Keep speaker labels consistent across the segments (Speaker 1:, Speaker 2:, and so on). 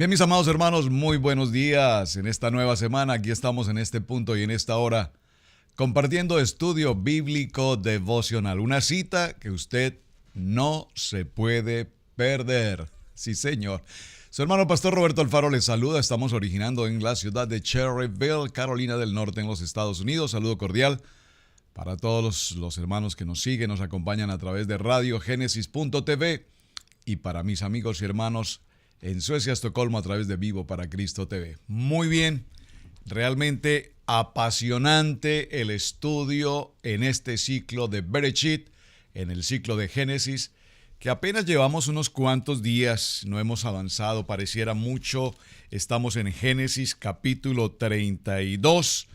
Speaker 1: Bien, mis amados hermanos, muy buenos días. En esta nueva semana, aquí estamos en este punto y en esta hora, compartiendo estudio bíblico devocional. Una cita que usted no se puede perder. Sí, señor. Su hermano Pastor Roberto Alfaro les saluda. Estamos originando en la ciudad de Cherryville, Carolina del Norte, en los Estados Unidos. Saludo cordial para todos los hermanos que nos siguen, nos acompañan a través de radiogénesis.tv y para mis amigos y hermanos en Suecia, Estocolmo, a través de Vivo para Cristo TV. Muy bien, realmente apasionante el estudio en este ciclo de Bereshit, en el ciclo de Génesis, que apenas llevamos unos cuantos días, no hemos avanzado, pareciera mucho. Estamos en Génesis capítulo 32,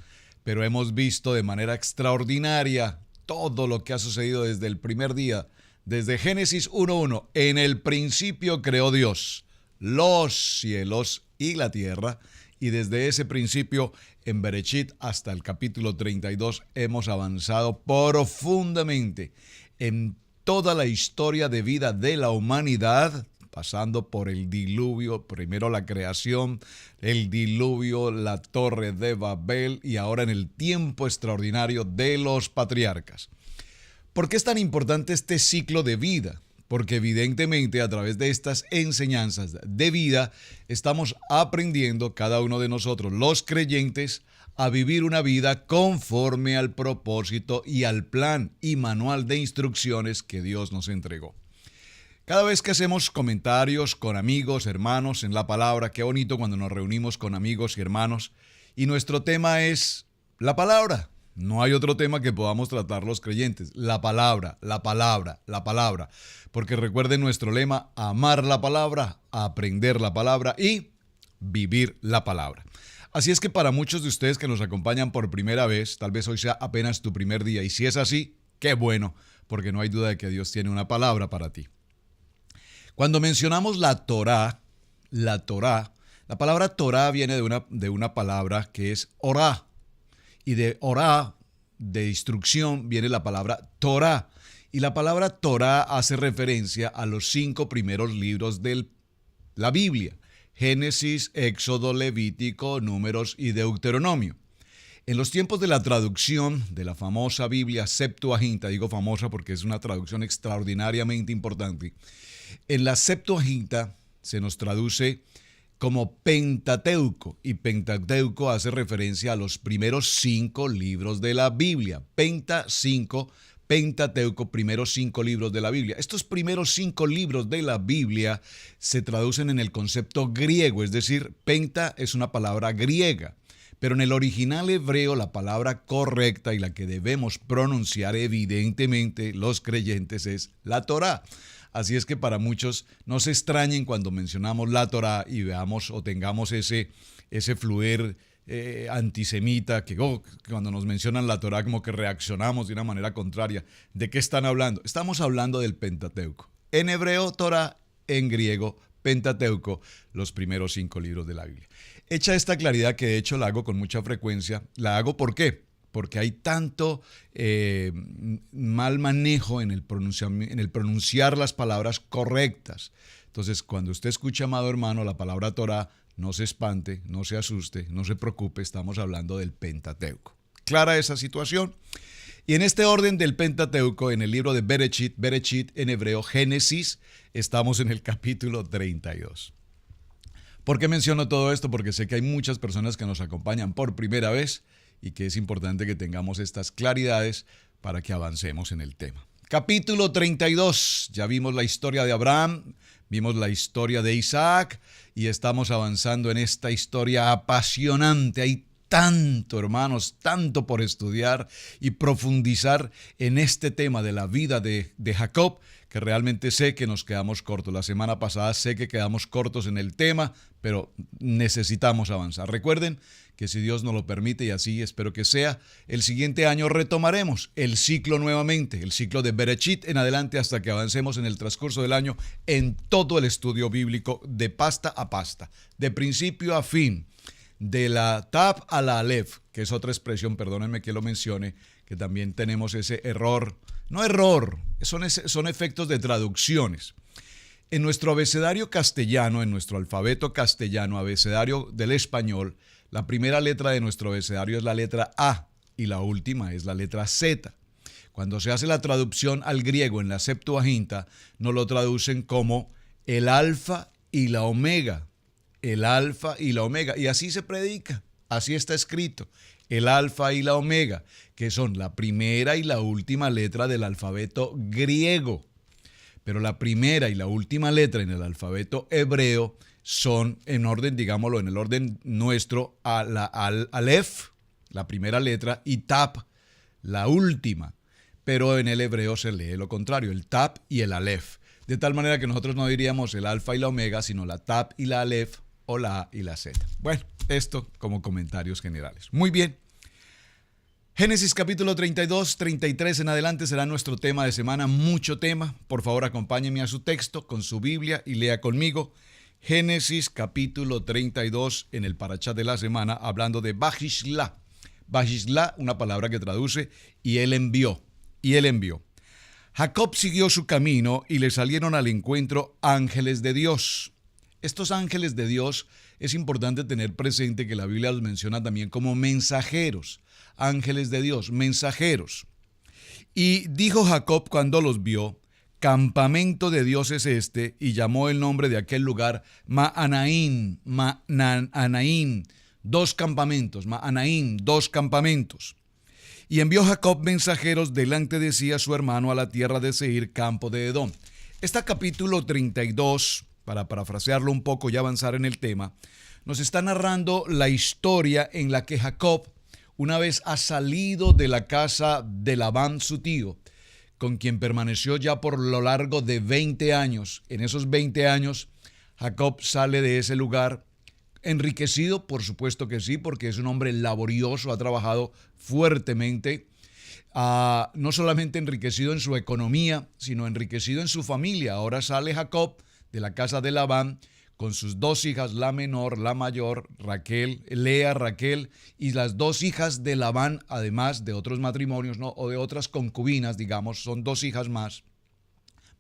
Speaker 1: pero hemos visto de manera extraordinaria todo lo que ha sucedido desde el primer día, desde Génesis 1:1. En el principio creó Dios los cielos y la tierra, y desde ese principio en Bereshit hasta el capítulo 32 hemos avanzado profundamente en toda la historia de vida de la humanidad, pasando por el diluvio, primero la creación, el diluvio, la torre de Babel y ahora en el tiempo extraordinario de los patriarcas. ¿Por qué es tan importante este ciclo de vida? Porque evidentemente a través de estas enseñanzas de vida estamos aprendiendo cada uno de nosotros, los creyentes, a vivir una vida conforme al propósito y al plan y manual de instrucciones que Dios nos entregó. Cada vez que hacemos comentarios con amigos, hermanos en la palabra, qué bonito cuando nos reunimos con amigos y hermanos, y nuestro tema es la palabra. No hay otro tema que podamos tratar los creyentes. La palabra, la palabra, la palabra. Porque recuerden nuestro lema, amar la palabra, aprender la palabra y vivir la palabra. Así es que para muchos de ustedes que nos acompañan por primera vez, tal vez hoy sea apenas tu primer día. Y si es así, qué bueno, porque no hay duda de que Dios tiene una palabra para ti. Cuando mencionamos la Torá, la palabra Torá viene de una palabra que es orá. Y de orá, de instrucción, viene la palabra Torá. Y la palabra Torá hace referencia a los 5 primeros libros de la Biblia. Génesis, Éxodo, Levítico, Números y Deuteronomio. En los tiempos de la traducción de la famosa Biblia Septuaginta, digo famosa porque es una traducción extraordinariamente importante, en la Septuaginta se nos traduce como Pentateuco, y Pentateuco hace referencia a los primeros 5 libros de la Biblia. Pentateuco, primeros 5 libros de la Biblia. Estos primeros 5 libros de la Biblia se traducen en el concepto griego, es decir, penta es una palabra griega, pero en el original hebreo la palabra correcta y la que debemos pronunciar evidentemente los creyentes es la Torá. Así es que para muchos no se extrañen cuando mencionamos la Torá y veamos o tengamos ese fluir antisemita, que cuando nos mencionan la Torá como que reaccionamos de una manera contraria. ¿De qué están hablando? Estamos hablando del Pentateuco. En hebreo, Torá, en griego, Pentateuco, los primeros 5 libros de la Biblia. Hecha esta claridad, que de hecho la hago con mucha frecuencia, ¿la hago por qué? Porque hay tanto mal manejo en el pronunciar las palabras correctas. Entonces, cuando usted escucha, amado hermano, la palabra Torá, no se espante, no se asuste, no se preocupe, estamos hablando del Pentateuco. ¿Clara esa situación? Y en este orden del Pentateuco, en el libro de Bereshit en hebreo, Génesis, estamos en el capítulo 32. ¿Por qué menciono todo esto? Porque sé que hay muchas personas que nos acompañan por primera vez y que es importante que tengamos estas claridades para que avancemos en el tema. Capítulo 32, ya vimos la historia de Abraham, vimos la historia de Isaac y estamos avanzando en esta historia apasionante. Hay tanto, hermanos, tanto por estudiar y profundizar en este tema de la vida de Jacob, que realmente sé que nos quedamos cortos. La semana pasada sé que quedamos cortos en el tema, pero necesitamos avanzar. Recuerden que si Dios nos lo permite, y así espero que sea, el siguiente año retomaremos el ciclo nuevamente, el ciclo de Bereshit en adelante hasta que avancemos en el transcurso del año en todo el estudio bíblico de pasta a pasta, de principio a fin, de la Taf a la Alef, que es otra expresión, perdónenme que lo mencione, que también tenemos ese error, no error, son efectos de traducciones. En nuestro abecedario castellano, en nuestro alfabeto castellano, abecedario del español, la primera letra de nuestro abecedario es la letra A y la última es la letra Z. Cuando se hace la traducción al griego en la Septuaginta, nos lo traducen como el alfa y la omega. El alfa y la omega. Y así se predica, así está escrito. El alfa y la omega, que son la primera y la última letra del alfabeto griego. Pero la primera y la última letra en el alfabeto hebreo son en orden, digámoslo, en el orden nuestro, Aleph, la primera letra, y Tap, la última. Pero en el hebreo se lee lo contrario, el Tap y el Aleph. De tal manera que nosotros no diríamos el alfa y la omega, sino la Tap y la Aleph o la A y la Z. Bueno, esto como comentarios generales. Muy bien. Génesis capítulo 32, 33 en adelante será nuestro tema de semana, mucho tema. Por favor, acompáñenme a su texto con su Biblia y lea conmigo. Génesis capítulo 32 en el parashá de la semana, hablando de Vajishla. Vajishla, una palabra que traduce, y él envió. Jacob siguió su camino y le salieron al encuentro ángeles de Dios. Estos ángeles de Dios es importante tener presente que la Biblia los menciona también como mensajeros. Ángeles de Dios, mensajeros. Y dijo Jacob cuando los vio, campamento de Dios es este, y llamó el nombre de aquel lugar Maanaim, dos campamentos, Maanaim, dos campamentos. Y envió Jacob mensajeros delante de sí a su hermano a la tierra de Seir, campo de Edom. Este capítulo 32, para parafrasearlo un poco y avanzar en el tema, nos está narrando la historia en la que Jacob, una vez ha salido de la casa de Labán, su tío, con quien permaneció ya por lo largo de 20 años. En esos 20 años, Jacob sale de ese lugar enriquecido, por supuesto que sí, porque es un hombre laborioso, ha trabajado fuertemente, no solamente enriquecido en su economía, sino enriquecido en su familia. Ahora sale Jacob de la casa de Labán con sus dos hijas, la menor, la mayor, Lea, Raquel, y las dos hijas de Labán, además de otros matrimonios, ¿no? O de otras concubinas, digamos, son dos hijas más,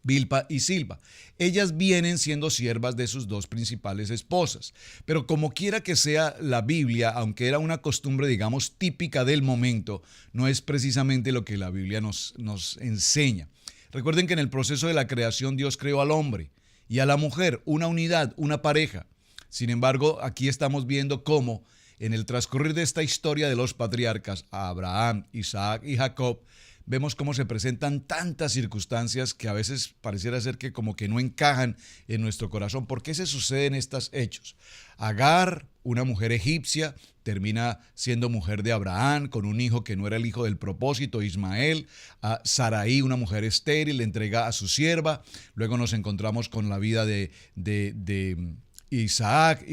Speaker 1: Bilpa y Silpa. Ellas vienen siendo siervas de sus dos principales esposas. Pero como quiera que sea la Biblia, aunque era una costumbre, digamos, típica del momento, no es precisamente lo que la Biblia nos enseña. Recuerden que en el proceso de la creación Dios creó al hombre y a la mujer, una unidad, una pareja. Sin embargo, aquí estamos viendo cómo en el transcurrir de esta historia de los patriarcas, Abraham, Isaac y Jacob, vemos cómo se presentan tantas circunstancias que a veces pareciera ser que como que no encajan en nuestro corazón. ¿Por qué se suceden estos hechos? Agar, una mujer egipcia, termina siendo mujer de Abraham, con un hijo que no era el hijo del propósito, Ismael. Saraí, una mujer estéril, le entrega a su sierva. Luego nos encontramos con la vida de Isaac,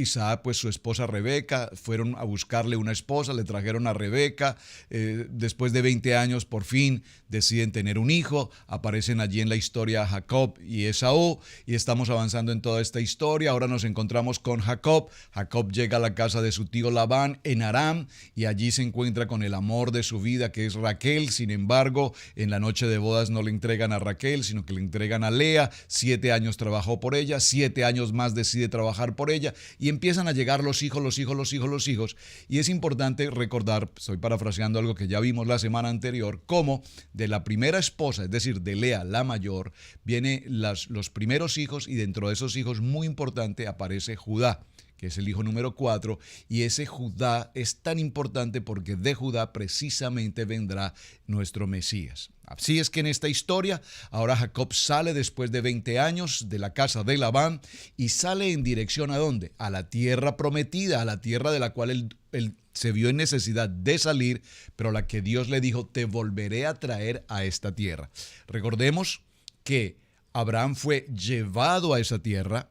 Speaker 1: pues su esposa Rebeca, fueron a buscarle una esposa, le trajeron a Rebeca, después de 20 años por fin deciden tener un hijo, aparecen allí en la historia Jacob y Esaú, y estamos avanzando en toda esta historia. Ahora nos encontramos con Jacob. Jacob llega a la casa de su tío Labán en Aram, y allí se encuentra con el amor de su vida, que es Raquel. Sin embargo, en la noche de bodas no le entregan a Raquel, sino que le entregan a Lea. 7 años trabajó por ella, 7 años más decide trabajar por ella, y empiezan a llegar los hijos. Y es importante recordar, estoy parafraseando algo que ya vimos la semana anterior, cómo de la primera esposa, es decir, de Lea, la mayor, vienen los primeros hijos, y dentro de esos hijos, muy importante, aparece Judá, que es el hijo número 4, y ese Judá es tan importante porque de Judá precisamente vendrá nuestro Mesías. Así es que en esta historia, ahora Jacob sale después de 20 años de la casa de Labán y sale en dirección ¿a dónde? A la tierra prometida, a la tierra de la cual él se vio en necesidad de salir, pero la que Dios le dijo, te volveré a traer a esta tierra. Recordemos que Abraham fue llevado a esa tierra,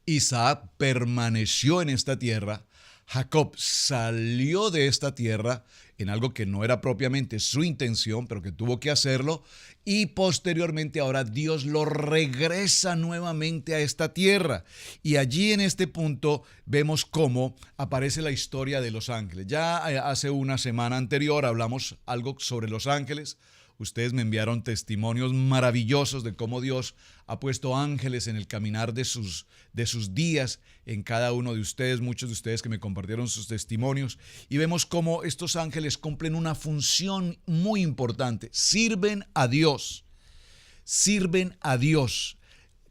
Speaker 1: Isaac permaneció en esta tierra, Jacob salió de esta tierra en algo que no era propiamente su intención, pero que tuvo que hacerlo, y posteriormente ahora Dios lo regresa nuevamente a esta tierra. Y allí en este punto vemos cómo aparece la historia de los ángeles. Ya hace una semana anterior hablamos algo sobre los ángeles, ustedes me enviaron testimonios maravillosos de cómo Dios ha puesto ángeles en el caminar de sus días en cada uno de ustedes, muchos de ustedes que me compartieron sus testimonios, y vemos cómo estos ángeles cumplen una función muy importante, sirven a Dios. Sirven a Dios.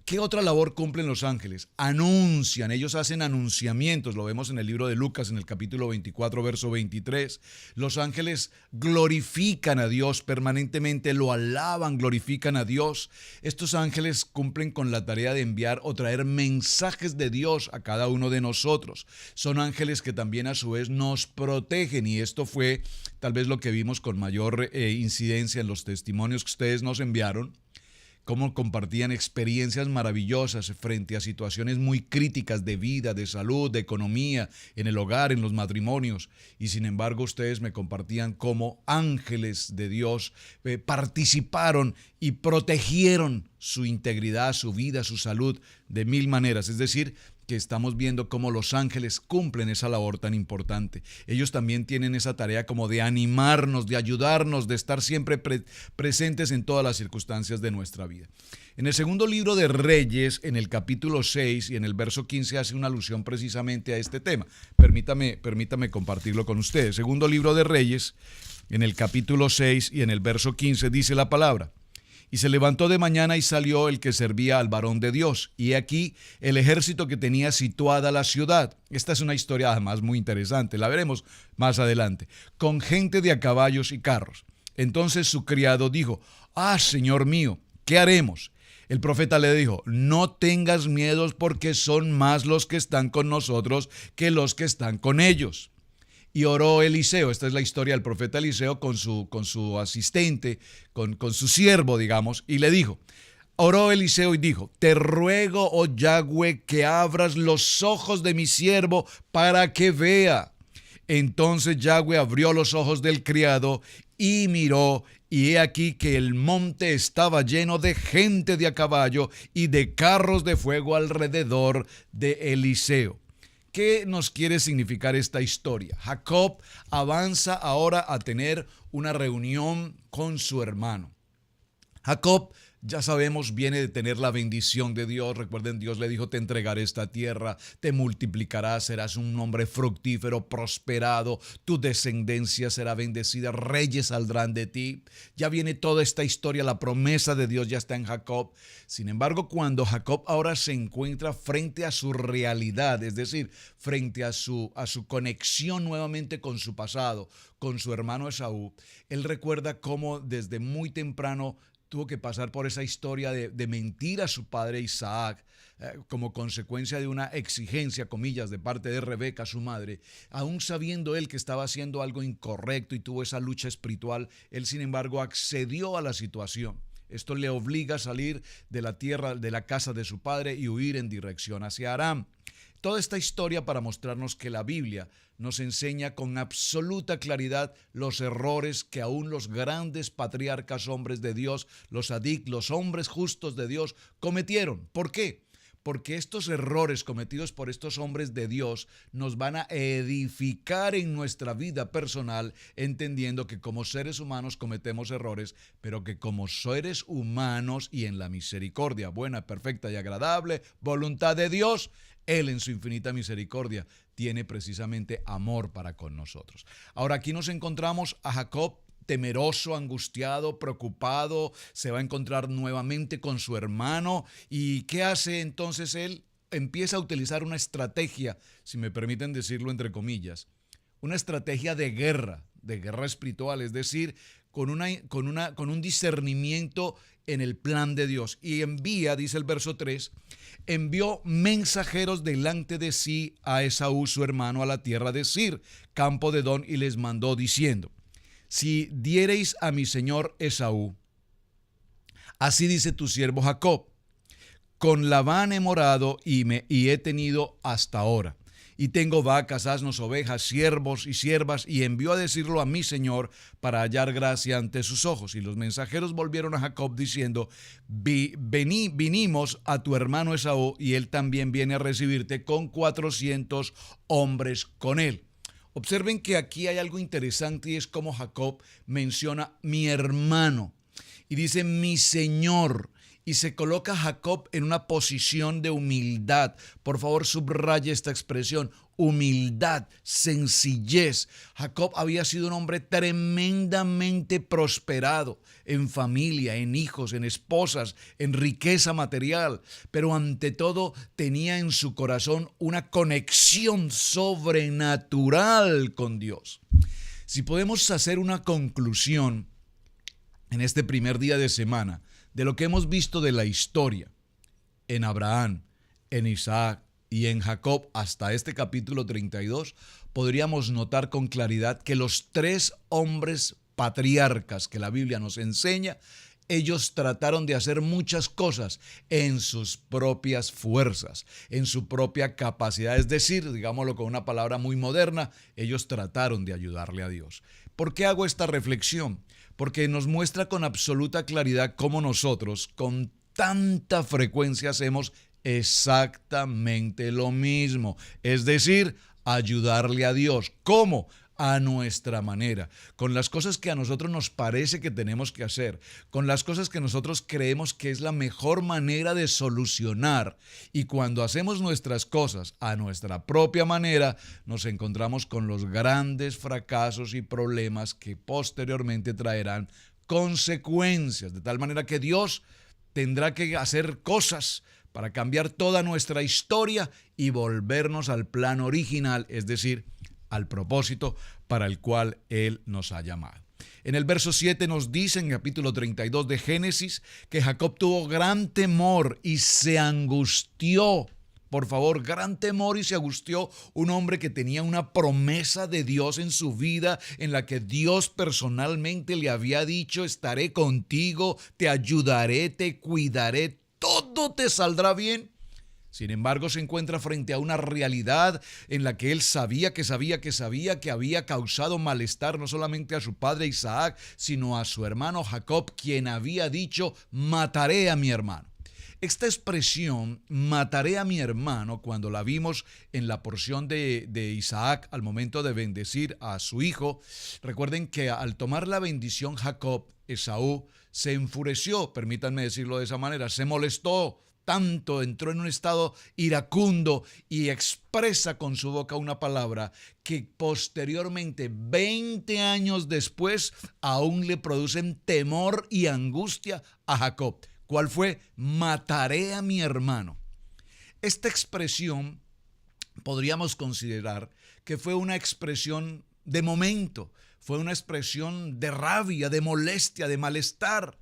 Speaker 1: ¿Qué otra labor cumplen los ángeles? Anuncian, ellos hacen anunciamientos, lo vemos en el libro de Lucas en el capítulo 24, verso 23. Los ángeles glorifican a Dios permanentemente, lo alaban, glorifican a Dios. Estos ángeles cumplen con la tarea de enviar o traer mensajes de Dios a cada uno de nosotros. Son ángeles que también a su vez nos protegen, y esto fue tal vez lo que vimos con mayor incidencia en los testimonios que ustedes nos enviaron. Cómo compartían experiencias maravillosas frente a situaciones muy críticas de vida, de salud, de economía, en el hogar, en los matrimonios. Y sin embargo, ustedes me compartían cómo ángeles de Dios participaron y protegieron su integridad, su vida, su salud de mil maneras. Es decir, que estamos viendo cómo los ángeles cumplen esa labor tan importante. Ellos también tienen esa tarea como de animarnos, de ayudarnos, de estar siempre presentes en todas las circunstancias de nuestra vida. En el segundo libro de Reyes, en el capítulo 6 y en el verso 15, hace una alusión precisamente a este tema. Permítame compartirlo con ustedes. Segundo libro de Reyes, en el capítulo 6 y en el verso 15, dice la palabra: Y se levantó de mañana y salió el que servía al varón de Dios. Y aquí el ejército que tenía situada la ciudad. Esta es una historia además muy interesante, la veremos más adelante. Con gente de a caballos y carros. Entonces su criado dijo: Señor mío, ¿qué haremos? El profeta le dijo: No tengas miedos, porque son más los que están con nosotros que los que están con ellos. Y oró Eliseo, esta es la historia del profeta Eliseo con su asistente, con su siervo, digamos, y le dijo, oró Eliseo y dijo: Te ruego, oh Yahweh, que abras los ojos de mi siervo para que vea. Entonces Yahweh abrió los ojos del criado y miró, y he aquí que el monte estaba lleno de gente de a caballo y de carros de fuego alrededor de Eliseo. ¿Qué nos quiere significar esta historia? Jacob avanza ahora a tener una reunión con su hermano. Jacob, ya sabemos, viene de tener la bendición de Dios. Recuerden, Dios le dijo: te entregaré esta tierra, te multiplicarás, serás un hombre fructífero, prosperado, tu descendencia será bendecida, reyes saldrán de ti. Ya viene toda esta historia, la promesa de Dios ya está en Jacob. Sin embargo, cuando Jacob ahora se encuentra frente a su realidad, es decir, frente a su conexión nuevamente con su pasado, con su hermano Esaú, él recuerda cómo desde muy temprano tuvo que pasar por esa historia de mentir a su padre Isaac como consecuencia de una exigencia, comillas, de parte de Rebeca, su madre. Aún sabiendo él que estaba haciendo algo incorrecto y tuvo esa lucha espiritual, él sin embargo accedió a la situación. Esto le obliga a salir de la tierra, de la casa de su padre, y huir en dirección hacia Aram. Toda esta historia para mostrarnos que la Biblia nos enseña con absoluta claridad los errores que aún los grandes patriarcas, hombres de Dios, los sadik, los hombres justos de Dios, cometieron. ¿Por qué? Porque estos errores cometidos por estos hombres de Dios nos van a edificar en nuestra vida personal, entendiendo que como seres humanos cometemos errores, pero que como seres humanos y en la misericordia buena, perfecta y agradable voluntad de Dios, Él en su infinita misericordia tiene precisamente amor para con nosotros. Ahora aquí nos encontramos a Jacob temeroso, angustiado, preocupado. Se va a encontrar nuevamente con su hermano. ¿Y qué hace entonces él? Empieza a utilizar una estrategia, si me permiten decirlo entre comillas, una estrategia de guerra espiritual, es decir, con un discernimiento en el plan de Dios. Y envía, dice el verso 3, envió mensajeros delante de sí a Esaú, su hermano, a la tierra de Sir, campo de Edom, y les mandó diciendo: si diereis a mi señor Esaú, así dice tu siervo Jacob, con Labán he morado y he tenido hasta ahora. Y tengo vacas, asnos, ovejas, siervos y siervas, y envió a decirlo a mi señor para hallar gracia ante sus ojos. Y los mensajeros volvieron a Jacob diciendo: vinimos a tu hermano Esaú, y él también viene a recibirte con 400 hombres con él. Observen que aquí hay algo interesante y es como Jacob menciona mi hermano y dice mi señor. Y se coloca Jacob en una posición de humildad. Por favor, subraye esta expresión, humildad, sencillez. Jacob había sido un hombre tremendamente prosperado en familia, en hijos, en esposas, en riqueza material, pero ante todo tenía en su corazón una conexión sobrenatural con Dios. Si podemos hacer una conclusión en este primer día de semana, de lo que hemos visto de la historia en Abraham, en Isaac y en Jacob hasta este capítulo 32, podríamos notar con claridad que los tres hombres patriarcas que la Biblia nos enseña, ellos trataron de hacer muchas cosas en sus propias fuerzas, en su propia capacidad, es decir, digámoslo con una palabra muy moderna, ellos trataron de ayudarle a Dios. ¿Por qué hago esta reflexión? Porque nos muestra con absoluta claridad cómo nosotros con tanta frecuencia hacemos exactamente lo mismo, es decir, ayudarle a Dios. ¿Cómo? A nuestra manera, con las cosas que a nosotros nos parece que tenemos que hacer, con las cosas que nosotros creemos que es la mejor manera de solucionar. Y cuando hacemos nuestras cosas a nuestra propia manera, nos encontramos con los grandes fracasos y problemas que posteriormente traerán consecuencias, de tal manera que Dios tendrá que hacer cosas para cambiar toda nuestra historia y volvernos al plan original, es decir, al propósito para el cual Él nos ha llamado. En el verso 7 nos dice en el capítulo 32 de Génesis que Jacob tuvo gran temor y se angustió. Por favor, gran temor y se angustió, un hombre que tenía una promesa de Dios en su vida, en la que Dios personalmente le había dicho, estaré contigo, te ayudaré, te cuidaré, todo te saldrá bien. Sin embargo, se encuentra frente a una realidad en la que él sabía que había causado malestar no solamente a su padre Isaac, sino a su hermano Jacob, quien había dicho, mataré a mi hermano. Esta expresión, mataré a mi hermano, cuando la vimos en la porción de Isaac al momento de bendecir a su hijo, recuerden que al tomar la bendición Jacob, Esaú se enfureció, permítanme decirlo de esa manera, se molestó tanto, entró en un estado iracundo y expresa con su boca una palabra que posteriormente, 20 años después, aún le producen temor y angustia a Jacob. ¿Cuál fue? Mataré a mi hermano. Esta expresión podríamos considerar que fue una expresión de momento, fue una expresión de rabia, de molestia, de malestar.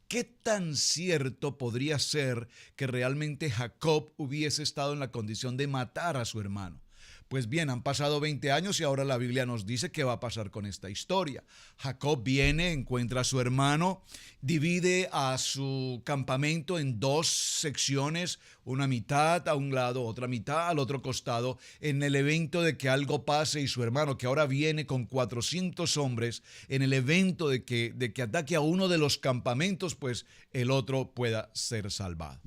Speaker 1: ¿Qué tan cierto podría ser que realmente Jacob hubiese estado en la condición de matar a su hermano? Pues bien, han pasado 20 años y ahora la Biblia nos dice qué va a pasar con esta historia. Jacob viene, encuentra a su hermano, divide a su campamento en dos secciones, una mitad a un lado, otra mitad al otro costado, en el evento de que algo pase y su hermano, que ahora viene con 400 hombres, en el evento de que ataque a uno de los campamentos, pues el otro pueda ser salvado.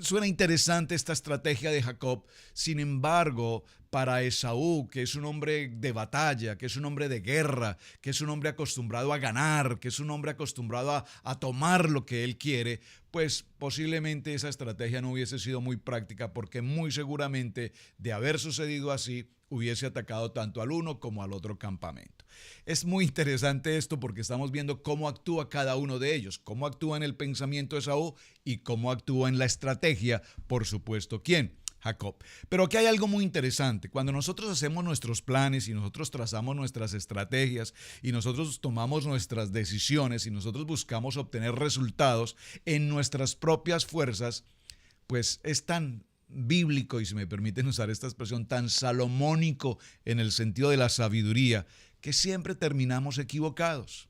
Speaker 1: Suena interesante esta estrategia de Jacob, sin embargo, para Esaú, que es un hombre de batalla, que es un hombre de guerra, que es un hombre acostumbrado a ganar, que es un hombre acostumbrado a tomar lo que él quiere, pues posiblemente esa estrategia no hubiese sido muy práctica, porque muy seguramente de haber sucedido así, hubiese atacado tanto al uno como al otro campamento. Es muy interesante esto porque estamos viendo cómo actúa cada uno de ellos, cómo actúa en el pensamiento de Esaú y cómo actúa en la estrategia, por supuesto, ¿quién? Jacob. Pero aquí hay algo muy interesante. Cuando nosotros hacemos nuestros planes y nosotros trazamos nuestras estrategias y nosotros tomamos nuestras decisiones y nosotros buscamos obtener resultados en nuestras propias fuerzas, pues es tan bíblico, y si me permiten usar esta expresión, tan salomónico en el sentido de la sabiduría, que siempre terminamos equivocados.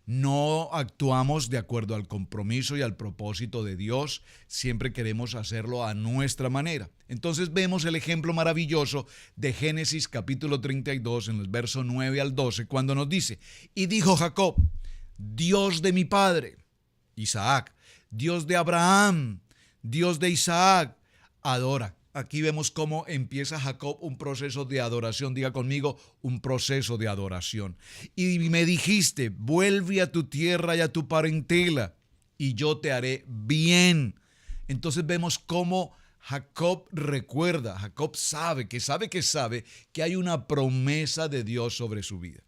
Speaker 1: No actuamos de acuerdo al compromiso y al propósito de Dios, siempre queremos hacerlo a nuestra manera. Entonces vemos el ejemplo maravilloso de Génesis capítulo 32 en el verso 9 al 12, cuando nos dice, y dijo Jacob, Dios de mi padre, Isaac, Dios de Abraham, Dios de Isaac, adora. aquí vemos cómo empieza Jacob un proceso de adoración. Diga conmigo, un proceso de adoración. Y me dijiste, vuelve a tu tierra y a tu parentela, y yo te haré bien. Entonces vemos cómo Jacob recuerda, Jacob sabe que hay una promesa de Dios sobre su vida.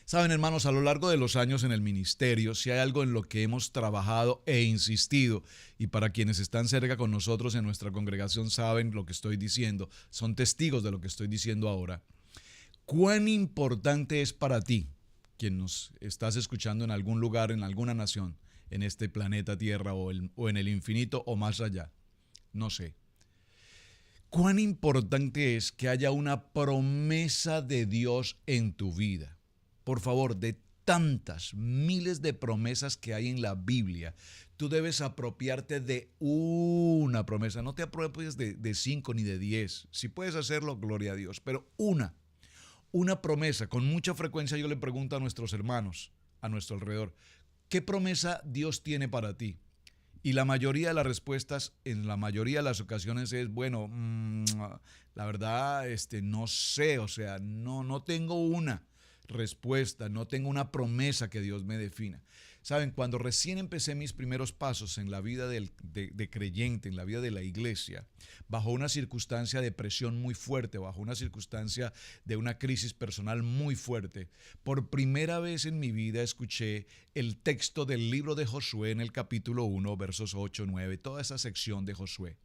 Speaker 1: Saben, hermanos, a lo largo de los años en el ministerio, si hay algo en lo que hemos trabajado e insistido, y para quienes están cerca con nosotros en nuestra congregación saben lo que estoy diciendo, son testigos de lo que estoy diciendo ahora, cuán importante es para ti, quien nos estás escuchando en algún lugar, en alguna nación, en este planeta Tierra o en el infinito o más allá, no sé. Cuán importante es que haya una promesa de Dios en tu vida. Por favor, de tantas miles de promesas que hay en la Biblia, tú debes apropiarte de una promesa. No te apropies de 5 ni de 10. Si puedes hacerlo, gloria a Dios. Pero una promesa. Con mucha frecuencia yo le pregunto a nuestros hermanos a nuestro alrededor, ¿qué promesa Dios tiene para ti? Y la mayoría de las respuestas, en la mayoría de las ocasiones es, bueno, la verdad, no sé, o sea, no tengo una respuesta, no tengo una promesa que Dios me defina. Saben, cuando recién empecé mis primeros pasos en la vida de creyente, en la vida de la iglesia, bajo una circunstancia de presión muy fuerte, bajo una circunstancia de una crisis personal muy fuerte, por primera vez en mi vida escuché el texto del libro de Josué en el capítulo 1, versos 8, 9, toda esa sección de Josué.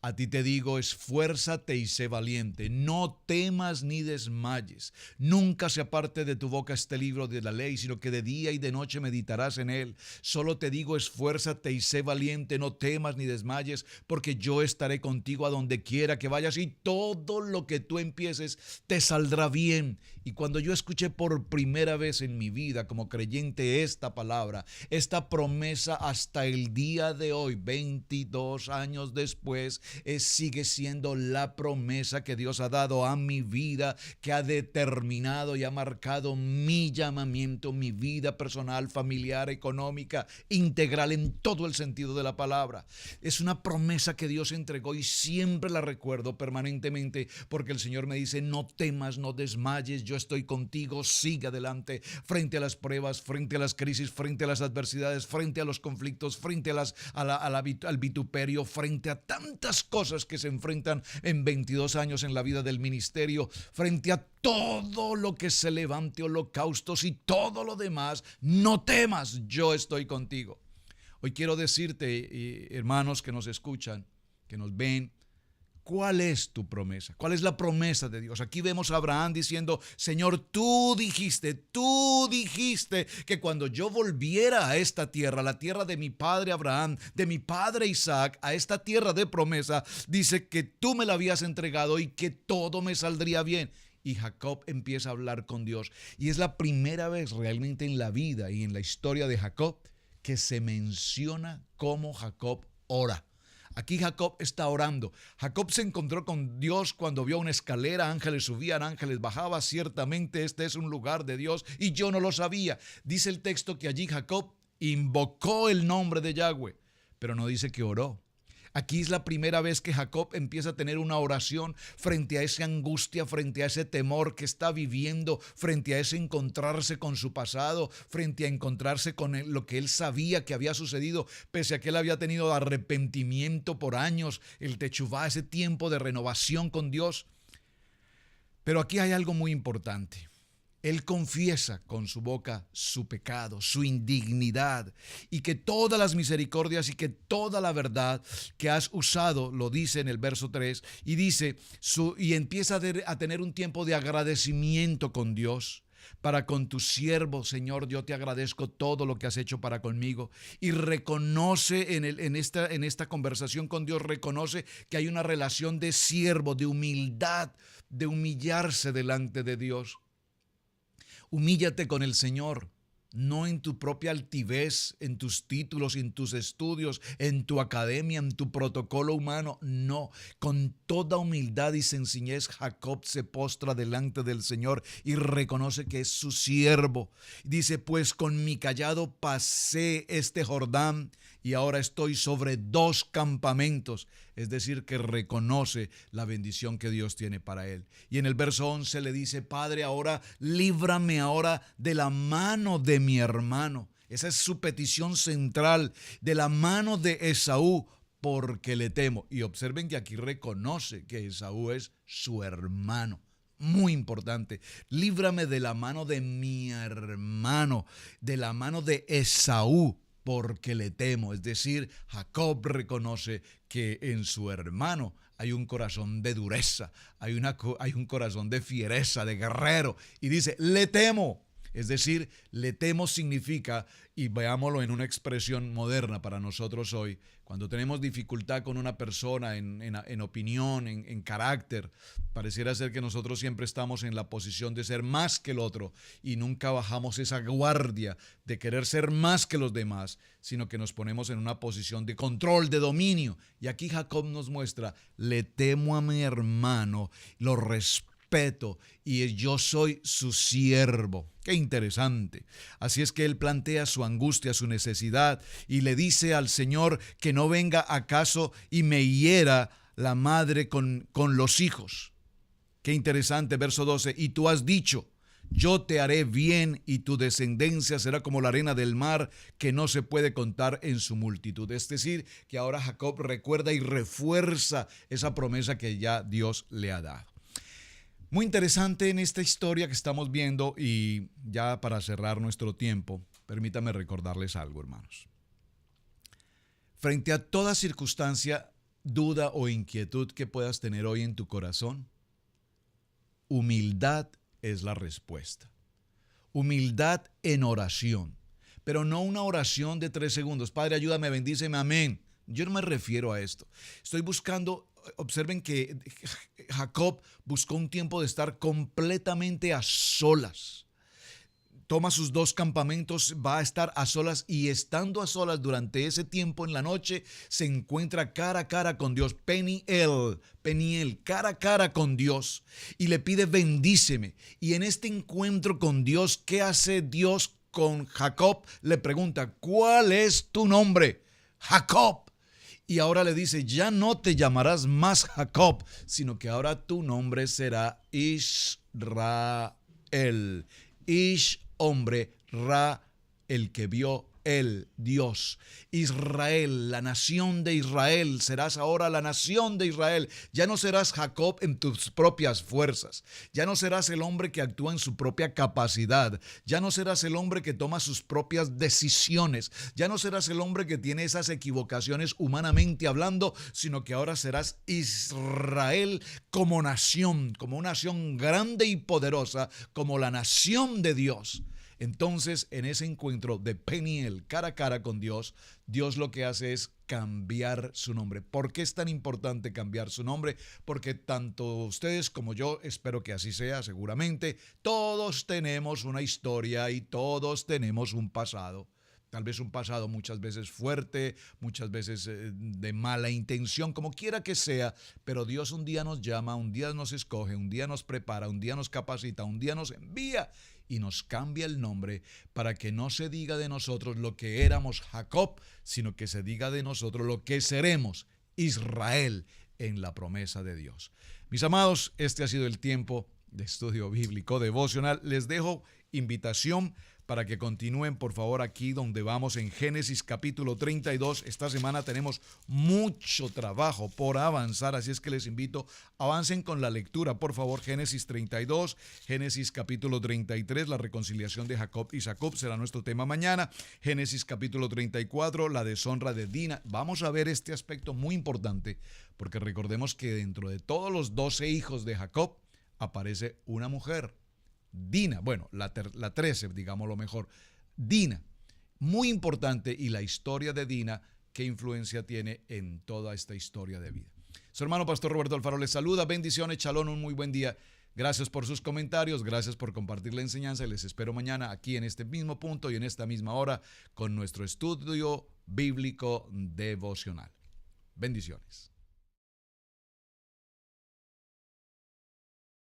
Speaker 1: A ti te digo, esfuérzate y sé valiente, no temas ni desmayes. Nunca se aparte de tu boca este libro de la ley, sino que de día y de noche meditarás en él. Solo te digo, esfuérzate y sé valiente, no temas ni desmayes, porque yo estaré contigo a donde quiera que vayas y todo lo que tú empieces te saldrá bien. Y cuando yo escuché por primera vez en mi vida como creyente esta palabra, esta promesa hasta el día de hoy, 22 años después, sigue siendo la promesa que Dios ha dado a mi vida, que ha determinado y ha marcado mi llamamiento, mi vida personal, familiar, económica, integral en todo el sentido de la palabra. Es una promesa que Dios entregó y siempre la recuerdo permanentemente porque el Señor me dice, no temas, no desmayes, yo estoy contigo, sigue adelante frente a las pruebas, frente a las crisis, frente a las adversidades, frente a los conflictos, frente al vituperio, frente a tantas cosas que se enfrentan en 22 años en la vida del ministerio, frente a todo lo que se levante, holocaustos y todo lo demás, no temas, yo estoy contigo. Hoy quiero decirte, hermanos que nos escuchan, que nos ven, ¿cuál es tu promesa? ¿Cuál es la promesa de Dios? Aquí vemos a Abraham diciendo, Señor, tú dijiste que cuando yo volviera a esta tierra, la tierra de mi padre Abraham, de mi padre Isaac, a esta tierra de promesa, dice que tú me la habías entregado y que todo me saldría bien. Y Jacob empieza a hablar con Dios. Y es la primera vez realmente en la vida y en la historia de Jacob que se menciona cómo Jacob ora. Aquí Jacob está orando. Jacob se encontró con Dios cuando vio una escalera, ángeles subían, ángeles bajaban. Ciertamente este es un lugar de Dios y yo no lo sabía. Dice el texto que allí Jacob invocó el nombre de Yahweh, pero no dice que oró. Aquí es la primera vez que Jacob empieza a tener una oración frente a esa angustia, frente a ese temor que está viviendo, frente a ese encontrarse con su pasado, frente a encontrarse con lo que él sabía que había sucedido, pese a que él había tenido arrepentimiento por años, el techuvá, ese tiempo de renovación con Dios. Pero aquí hay algo muy importante. Él confiesa con su boca su pecado, su indignidad y que todas las misericordias y que toda la verdad que has usado, lo dice en el verso 3, y dice, y empieza a tener un tiempo de agradecimiento con Dios. Para con tu siervo, Señor, yo te agradezco todo lo que has hecho para conmigo. Y reconoce en esta conversación con Dios, reconoce que hay una relación de siervo, de humildad, de humillarse delante de Dios. Humíllate con el Señor, no en tu propia altivez, en tus títulos, en tus estudios, en tu academia, en tu protocolo humano. No, con toda humildad y sencillez Jacob se postra delante del Señor y reconoce que es su siervo. Dice, pues con mi cayado pasé este Jordán y ahora estoy sobre 2 campamentos. Es decir, que reconoce la bendición que Dios tiene para él. Y en el verso 11 le dice: Padre, ahora líbrame ahora de la mano de mi hermano. Esa es su petición central, de la mano de Esaú, porque le temo. Y observen que aquí reconoce que Esaú es su hermano. Muy importante. Líbrame de la mano de mi hermano, de la mano de Esaú, porque le temo. Es decir, Jacob reconoce que en su hermano hay un corazón de dureza, hay un corazón de fiereza, de guerrero. Y dice: le temo. Es decir, le temo significa, y veámoslo en una expresión moderna para nosotros hoy, cuando tenemos dificultad con una persona en opinión, en carácter, pareciera ser que nosotros siempre estamos en la posición de ser más que el otro y nunca bajamos esa guardia de querer ser más que los demás, sino que nos ponemos en una posición de control, de dominio. Y aquí Jacob nos muestra: le temo a mi hermano, lo respeto y yo soy su siervo. Qué interesante. Así es que él plantea su angustia, su necesidad, y le dice al Señor que no venga acaso y me hiera la madre con los hijos. Qué interesante, verso 12. Y tú has dicho: yo te haré bien y tu descendencia será como la arena del mar, que no se puede contar en su multitud. Es decir, que ahora Jacob recuerda y refuerza esa promesa que ya Dios le ha dado. Muy interesante en esta historia que estamos viendo, y ya para cerrar nuestro tiempo, permítame recordarles algo, hermanos. Frente a toda circunstancia, duda o inquietud que puedas tener hoy en tu corazón, humildad es la respuesta. Humildad en oración, pero no una oración de 3 segundos. Padre, ayúdame, bendíceme, amén. Yo no me refiero a esto. Estoy buscando. Observen que Jacob buscó un tiempo de estar completamente a solas. Toma sus 2 campamentos, va a estar a solas, y estando a solas durante ese tiempo en la noche, se encuentra cara a cara con Dios. Peniel, cara a cara con Dios, y le pide: bendíceme. Y en este encuentro con Dios, ¿qué hace Dios con Jacob? Le pregunta: ¿cuál es tu nombre? Jacob. Y ahora le dice: ya no te llamarás más Jacob, sino que ahora tu nombre será Israel. Hombre, Ra, el que vio el Dios. Israel, la nación de Israel. Serás ahora la nación de Israel. Ya no serás Jacob en tus propias fuerzas. Ya no serás el hombre que actúa en su propia capacidad. Ya no serás el hombre que toma sus propias decisiones. Ya no serás el hombre que tiene esas equivocaciones humanamente hablando, sino que ahora serás Israel como nación, como una nación grande y poderosa, como la nación de Dios. Entonces, en ese encuentro de Peniel, cara a cara con Dios, Dios lo que hace es cambiar su nombre. ¿Por qué es tan importante cambiar su nombre? Porque tanto ustedes como yo, espero que así sea, seguramente, todos tenemos una historia y todos tenemos un pasado. Tal vez un pasado muchas veces fuerte, muchas veces de mala intención, como quiera que sea, pero Dios un día nos llama, un día nos escoge, un día nos prepara, un día nos capacita, un día nos envía y nos cambia el nombre para que no se diga de nosotros lo que éramos Jacob, sino que se diga de nosotros lo que seremos, Israel, en la promesa de Dios. Mis amados, este ha sido el tiempo de estudio bíblico devocional. Les dejo invitación para que continúen, por favor, aquí donde vamos en Génesis capítulo 32. Esta semana tenemos mucho trabajo por avanzar, así es que les invito, avancen con la lectura, por favor. Génesis 32, Génesis capítulo 33, la reconciliación de Jacob y Jacob será nuestro tema mañana. Génesis capítulo 34, la deshonra de Dina. Vamos a ver este aspecto muy importante, porque recordemos que dentro de todos los 12 hijos de Jacob aparece una mujer, Dina, bueno, la 13, digámoslo mejor, Dina, muy importante, y la historia de Dina, qué influencia tiene en toda esta historia de vida. Su hermano Pastor Roberto Alfaro les saluda, bendiciones, shalom, un muy buen día. Gracias por sus comentarios, gracias por compartir la enseñanza, y les espero mañana aquí en este mismo punto y en esta misma hora con nuestro estudio bíblico devocional. Bendiciones.